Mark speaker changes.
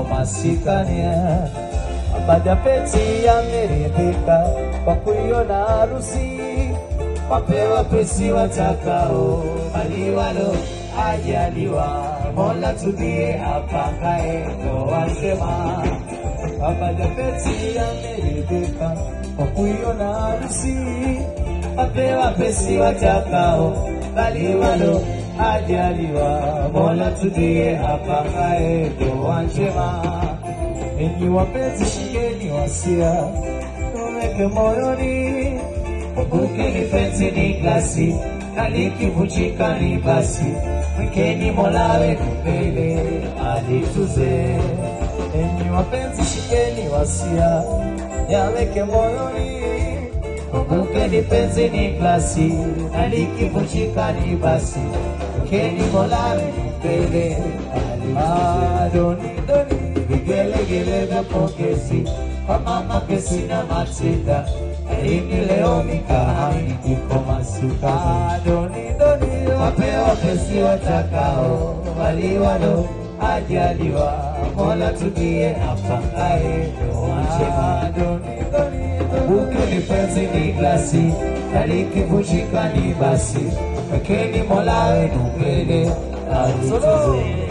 Speaker 1: no masikania. Abaja peti yameridhika kwa kuiona harusi. Wapewa pesi watakao aliwalo ajaliwa. Mola tudie apakae ndoa njema. Abaja peti yameridhika kwa kuiona harusi. Wapewa pesi watakao aliwalo ajaliwa. Mola tudie apakae ndoa njema. Enyi wapenzi shikeni wasia, tuweke moyoni. Kumbukeni penzi ni glasi, na likivunjika ni basi. Mwekeni Mola wenu mbele, alituze. Enyi wapenzi shikeni wasia, yaweke moyoni. Kumbukeni penzi ni glasi, na likivunjika ni basi. Mwekeni Mola wenu mbele, alituze. Vigelegele vya pongezi kwa mama Kesi na Matilda. Hiki leo mikahani kiko masuka. Doni wapewa pesi watakao waliwalo ajaliwa. Mola tudie apakae ndoa njema. Kumbukeni penzi ni glasi, na likivunjika ni basi. Mwekeni Mola wenu mbele, alituze.